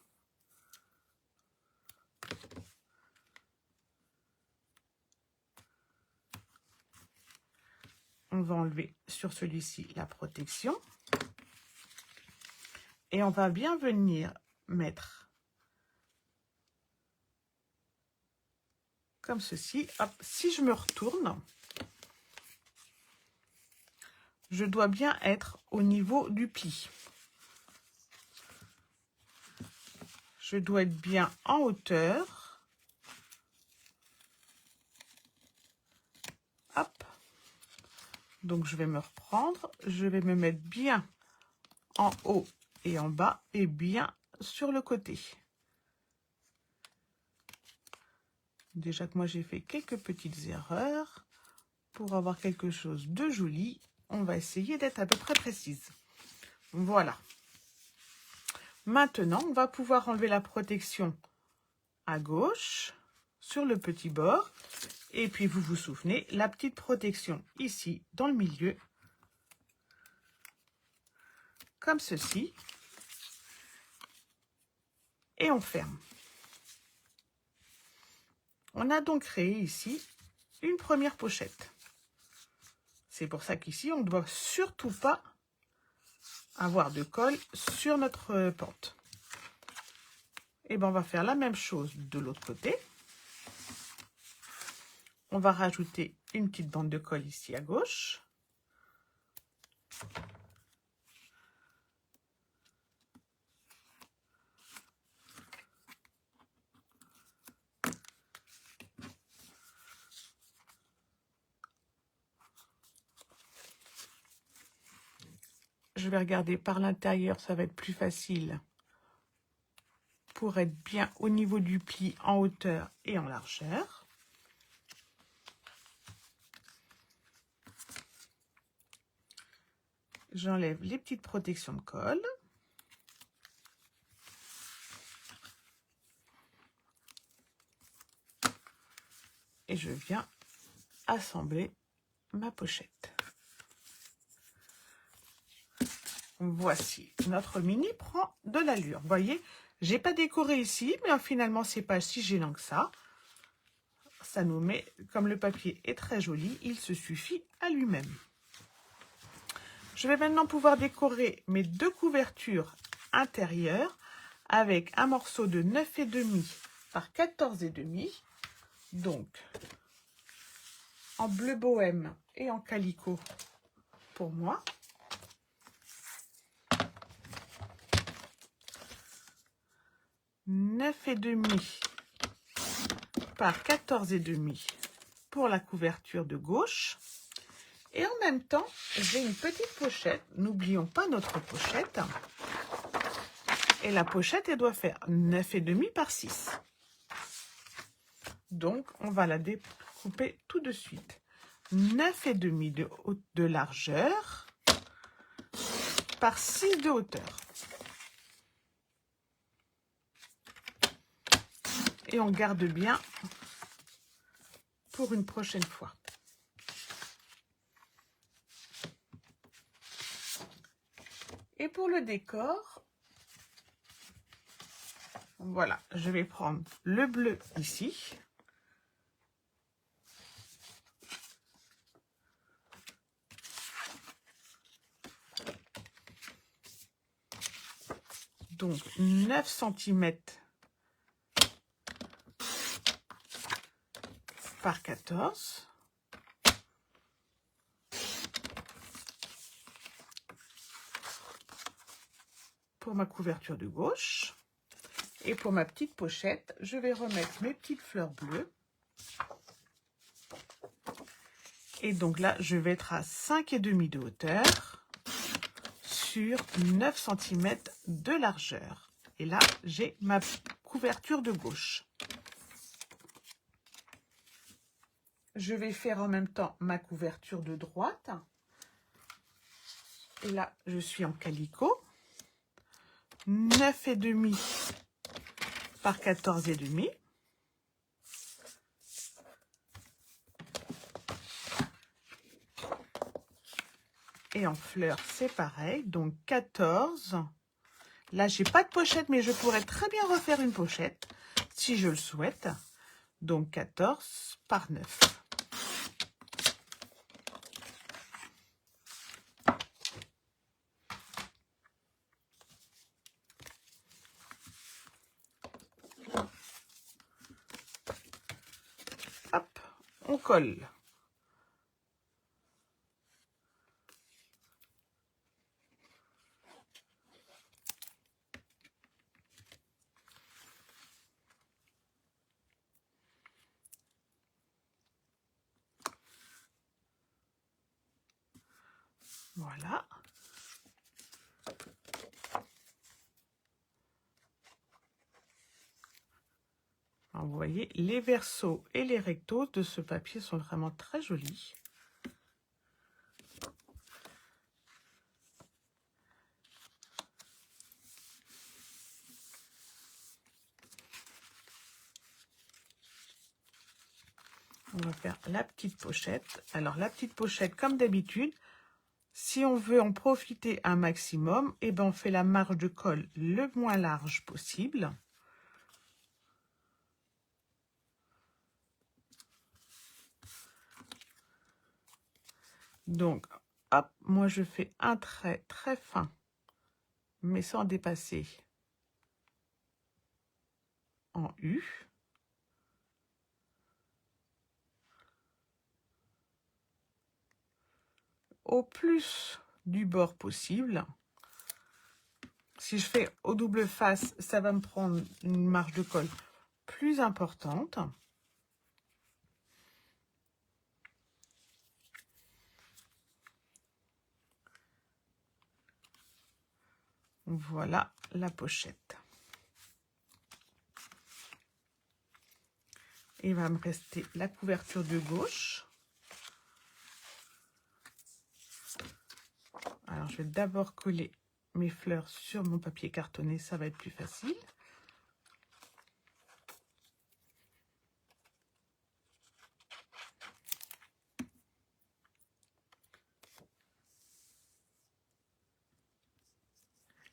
On va enlever sur celui-ci la protection. Et on va bien venir mettre comme ceci. Hop, si je me retourne, je dois bien être au niveau du pli. Je dois être bien en hauteur. Hop. Donc, je vais me reprendre. Je vais me mettre bien en haut et en bas et bien sur le côté. Déjà que moi, j'ai fait quelques petites erreurs. Pour avoir quelque chose de joli, on va essayer d'être à peu près précise. Voilà. Maintenant, on va pouvoir enlever la protection à gauche, sur le petit bord. Et puis, vous vous souvenez, la petite protection ici, dans le milieu, comme ceci. Et on ferme. On a donc créé ici une première pochette. C'est pour ça qu'ici, on ne doit surtout pas avoir de colle sur notre pente. Et bien, on va faire la même chose de l'autre côté. On va rajouter une petite bande de colle ici à gauche. Je vais regarder par l'intérieur, ça va être plus facile pour être bien au niveau du pli en hauteur et en largeur. J'enlève les petites protections de colle. Et je viens assembler ma pochette. Voici, notre mini prend de l'allure. Vous voyez, j'ai pas décoré ici, mais finalement, c'est pas si gênant que ça. Ça nous met, comme le papier est très joli, il se suffit à lui-même. Je vais maintenant pouvoir décorer mes deux couvertures intérieures avec un morceau de 9,5 par 14,5. Donc, en bleu bohème et en calicot pour moi. Neuf et demi par 14,5 pour la couverture de gauche. Et en même temps, j'ai une petite pochette. N'oublions pas notre pochette. Et la pochette, elle doit faire 9,5 par 6. Donc, on va la découper tout de suite. 9,5 de largeur par 6 de hauteur. Et on garde bien pour une prochaine fois. Et pour le décor, voilà, je vais prendre le bleu ici. Donc 9 cm par 14. Pour ma couverture de gauche. Et pour ma petite pochette, je vais remettre mes petites fleurs bleues. Et donc là, je vais être à 5,5 de hauteur sur 9 cm de largeur. Et là, j'ai ma couverture de gauche. Je vais faire en même temps ma couverture de droite. Et là, je suis en calicot. 9,5 par 14,5. Et en fleurs, c'est pareil. Donc 14. Là, j'ai pas de pochette, mais je pourrais très bien refaire une pochette si je le souhaite. Donc 14 par 9. Hop, on colle. Voilà. Alors, vous voyez, les versos et les rectos de ce papier sont vraiment très jolis. On va faire la petite pochette. Alors, la petite pochette, comme d'habitude, si on veut en profiter un maximum, eh ben, on fait la marge de colle le moins large possible. Donc, hop, moi je fais un trait très fin, mais sans dépasser en U. Au plus du bord possible. Si je fais au double face, ça va me prendre une marge de colle plus importante. Voilà la pochette. Il va me rester la couverture de gauche. Alors, je vais d'abord coller mes fleurs sur mon papier cartonné, ça va être plus facile.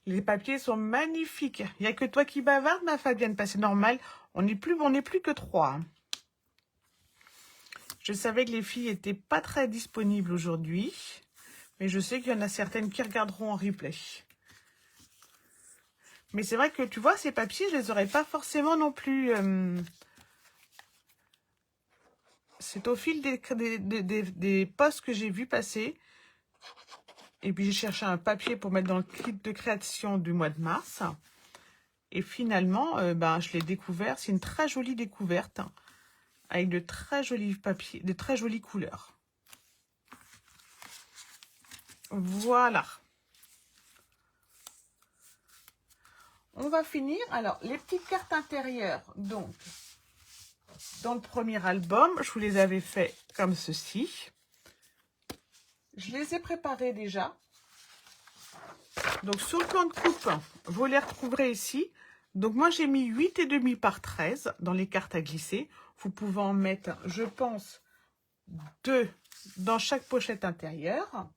Les papiers sont magnifiques. Il n'y a que toi qui bavarde, ma Fabienne, parce que c'est normal. On n'est plus que 3. Hein. Je savais que les filles n'étaient pas très disponibles aujourd'hui. Mais je sais qu'il y en a certaines qui regarderont en replay. Mais c'est vrai que, tu vois, ces papiers, je les aurais pas forcément non plus... C'est au fil des posts que j'ai vu passer. Et puis, j'ai cherché un papier pour mettre dans le kit de création du mois de mars. Et finalement, je l'ai découvert. C'est une très jolie découverte. Avec de très jolis papiers, de très jolies couleurs. Voilà. On va finir. Alors, les petites cartes intérieures. Donc, dans le premier album, je vous les avais fait comme ceci. Je les ai préparées déjà. Donc, sur le plan de coupe, vous les retrouverez ici. Donc, moi, j'ai mis 8,5 par 13 dans les cartes à glisser. Vous pouvez en mettre, je pense, 2 dans chaque pochette intérieure.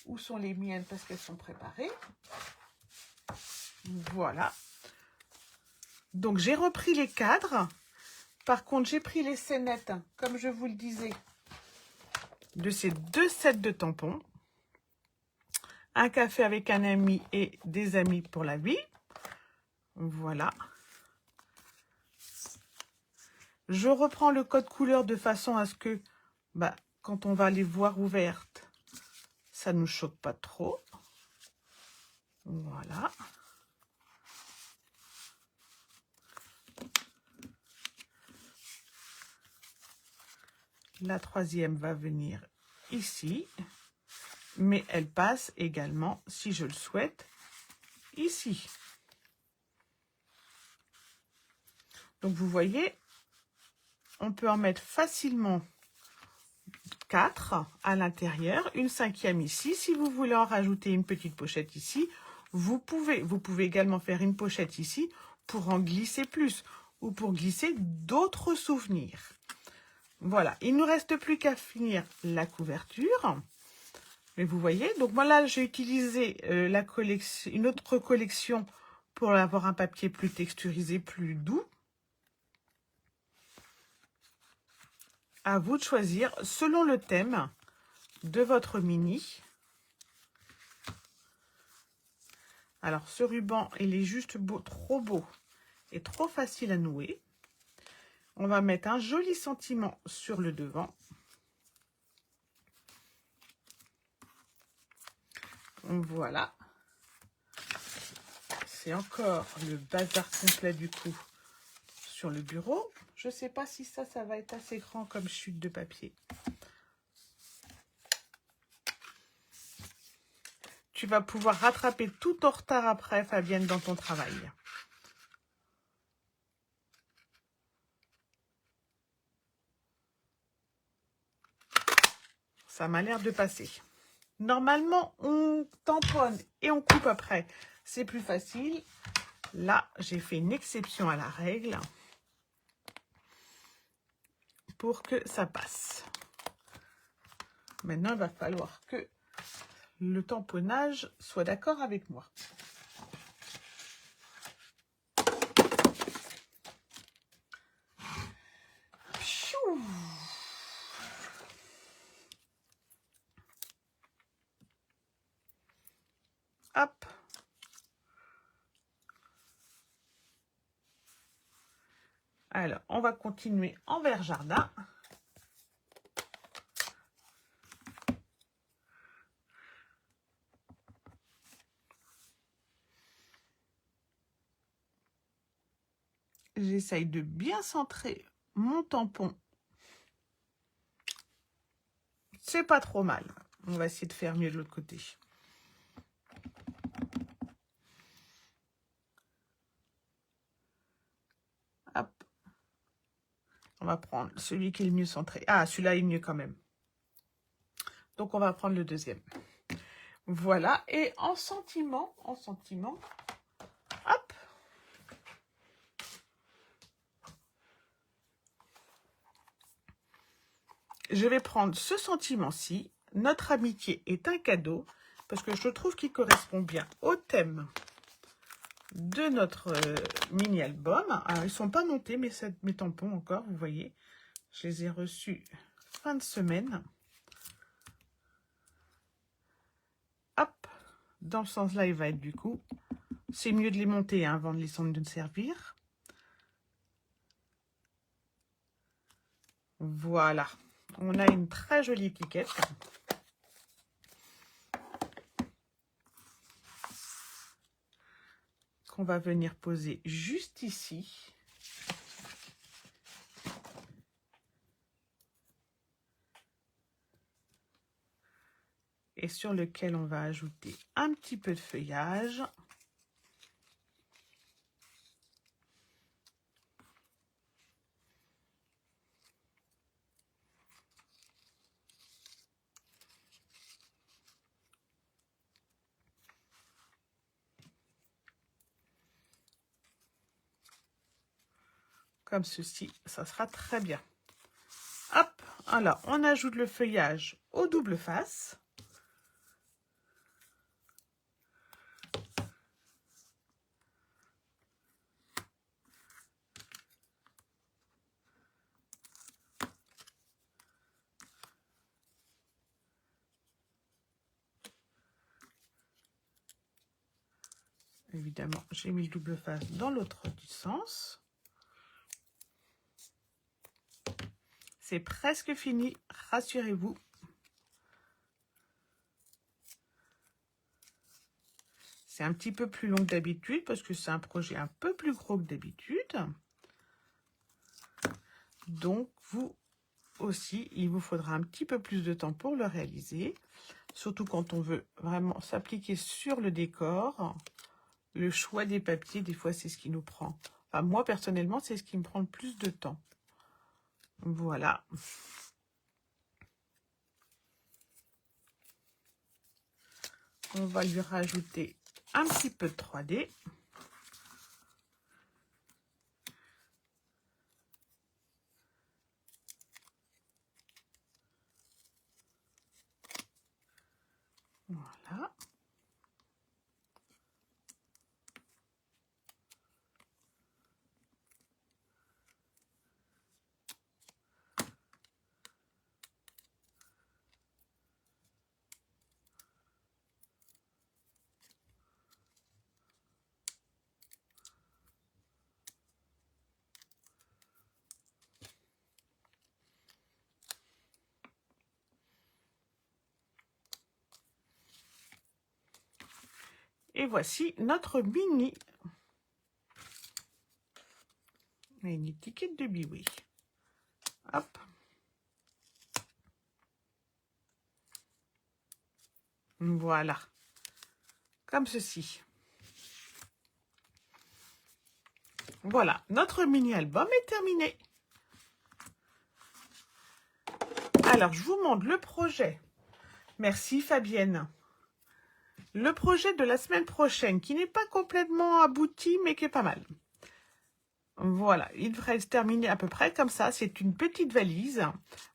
Où sont les miennes parce qu'elles sont préparées. Voilà. Donc, j'ai repris les cadres. Par contre, j'ai pris les scénettes, comme je vous le disais, de ces 2 sets de tampons. Un café avec un ami et des amis pour la vie. Voilà. Je reprends le code couleur de façon à ce que, quand on va les voir ouvertes, ça ne nous choque pas trop. Voilà. La troisième va venir ici. Mais elle passe également, si je le souhaite, ici. Donc, vous voyez, on peut en mettre facilement 4 à l'intérieur, une 5e ici. Si vous voulez en rajouter une petite pochette ici, vous pouvez. Vous pouvez également faire une pochette ici pour en glisser plus ou pour glisser d'autres souvenirs. Voilà, il ne nous reste plus qu'à finir la couverture. Mais vous voyez, donc moi là, j'ai utilisé une autre collection pour avoir un papier plus texturisé, plus doux. À vous de choisir selon le thème de votre mini. Alors, ce ruban, il est juste beau, trop beau et trop facile à nouer. On va mettre un joli sentiment sur le devant. Voilà. C'est encore le bazar complet du coup sur le bureau. Je ne sais pas si ça va être assez grand comme chute de papier. tu vas pouvoir rattraper tout ton retard après, Fabienne, dans ton travail. Ça m'a l'air de passer. Normalement, on tamponne et on coupe après. C'est plus facile. Là, j'ai fait une exception à la règle pour que ça passe. Maintenant, il va falloir que le tamponnage soit d'accord avec moi. Pfiou. Hop. Alors, on va continuer envers jardin. J'essaye de bien centrer mon tampon. C'est pas trop mal. On va essayer de faire mieux de l'autre côté. Hop. On va prendre celui qui est le mieux centré. Ah, celui-là est mieux quand même. Donc, on va prendre le deuxième. Voilà. Et en sentiment, hop. Je vais prendre ce sentiment-ci. Notre amitié est un cadeau parce que je trouve qu'il correspond bien au thème de notre mini-album. Alors, ils ne sont pas montés, mes tampons encore, vous voyez. Je les ai reçus fin de semaine. Hop, dans ce sens-là, il va être du coup. C'est mieux de les monter hein, avant de les servir. Voilà, on a une très jolie étiquette. Qu'on va venir poser juste ici. Et sur lequel on va ajouter un petit peu de feuillage. Comme ceci, ça sera très bien. Hop, alors on ajoute le feuillage au double face. Évidemment, j'ai mis le double face dans l'autre du sens. C'est presque fini, rassurez-vous. C'est un petit peu plus long que d'habitude parce que c'est un projet un peu plus gros que d'habitude. Donc, vous aussi, il vous faudra un petit peu plus de temps pour le réaliser. Surtout quand on veut vraiment s'appliquer sur le décor. Le choix des papiers, des fois, c'est ce qui nous prend. Enfin, moi, personnellement, c'est ce qui me prend le plus de temps. Voilà. On va lui rajouter un petit peu de 3D. Voilà. Et voici notre mini. Une étiquette de biwi. Hop. Voilà. comme ceci. Voilà, notre mini-album est terminé. Alors, je vous montre le projet. Merci Fabienne. Le projet de la semaine prochaine, qui n'est pas complètement abouti, mais qui est pas mal. Voilà, il devrait se terminer à peu près comme ça. C'est une petite valise.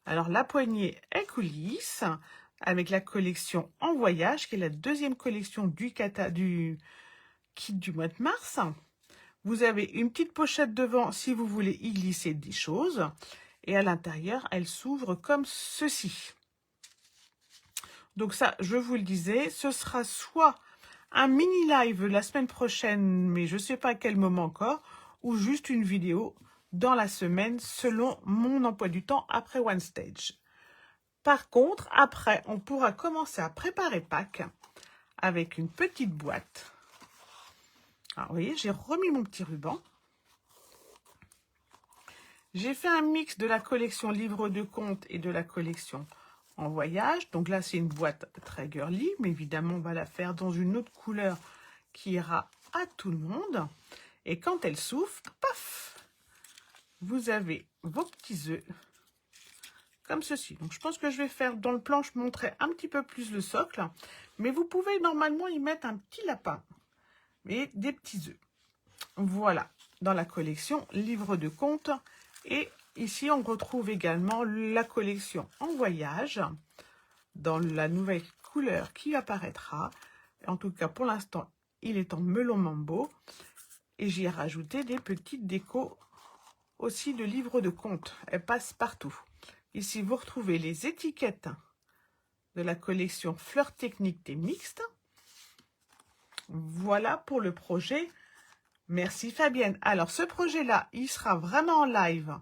Alors, la poignée est coulisse, avec la collection En Voyage, qui est la deuxième collection du kit du mois de mars. Vous avez une petite pochette devant si vous voulez y glisser des choses. Et à l'intérieur, elle s'ouvre comme ceci. Donc ça, je vous le disais, ce sera soit un mini live la semaine prochaine, mais je ne sais pas à quel moment encore, ou juste une vidéo dans la semaine selon mon emploi du temps après One Stage. Par contre, après, on pourra commencer à préparer Pâques avec une petite boîte. Alors, vous voyez, j'ai remis mon petit ruban. J'ai fait un mix de la collection livre de comptes et de la collection En Voyage. Donc là, c'est une boîte très girly, mais évidemment, on va la faire dans une autre couleur qui ira à tout le monde. Et quand elle s'ouvre, paf, vous avez vos petits œufs comme ceci. Donc, je pense que je vais faire dans le plan, je montrerai un petit peu plus le socle. Mais vous pouvez normalement y mettre un petit lapin et des petits œufs. Voilà, dans la collection livre de comptes. Et ici, on retrouve également la collection En Voyage, dans la nouvelle couleur qui apparaîtra. En tout cas, pour l'instant, il est en melon mambo. Et j'y ai rajouté des petites décos aussi de livres de comptes. Elles passent partout. Ici, vous retrouvez les étiquettes de la collection Fleurs Techniques des Mixtes. Voilà pour le projet. Merci Fabienne. Alors, ce projet-là, il sera vraiment en live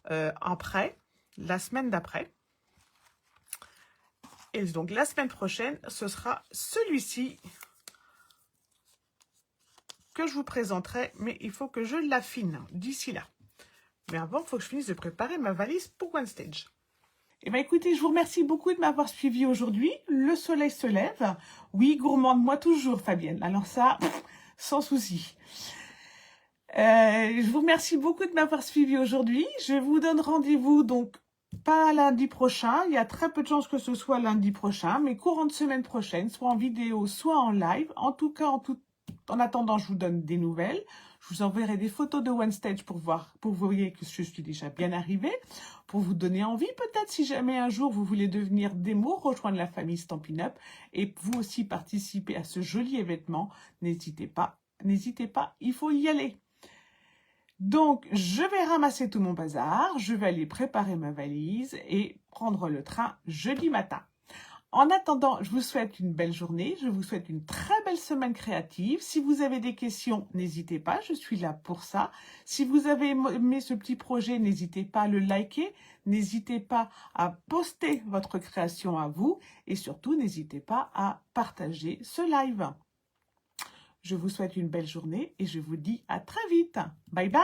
après, la semaine d'après. Et donc, la semaine prochaine, ce sera celui-ci que je vous présenterai. Mais il faut que je l'affine d'ici là. Mais avant, il faut que je finisse de préparer ma valise pour One Stage. Eh bien, écoutez, je vous remercie beaucoup de m'avoir suivi aujourd'hui. Le soleil se lève. Oui, gourmande, moi toujours, Fabienne. Alors ça, sans souci. Je vous remercie beaucoup de m'avoir suivi aujourd'hui. Je vous donne rendez-vous donc pas lundi prochain. Il y a très peu de chances que ce soit lundi prochain, mais courant de semaine prochaine, soit en vidéo, soit en live. En tout cas, en attendant, je vous donne des nouvelles. Je vous enverrai des photos de One Stage pour voir, pour vous voyez que je suis déjà bien arrivée, pour vous donner envie peut-être si jamais un jour vous voulez devenir démo, rejoindre la famille Stampin' Up et vous aussi participer à ce joli événement. N'hésitez pas, il faut y aller. Donc, je vais ramasser tout mon bazar, je vais aller préparer ma valise et prendre le train jeudi matin. En attendant, je vous souhaite une belle journée, je vous souhaite une très belle semaine créative. Si vous avez des questions, n'hésitez pas, je suis là pour ça. Si vous avez aimé ce petit projet, n'hésitez pas à le liker, n'hésitez pas à poster votre création à vous et surtout, n'hésitez pas à partager ce live. Je vous souhaite une belle journée et je vous dis à très vite. Bye bye.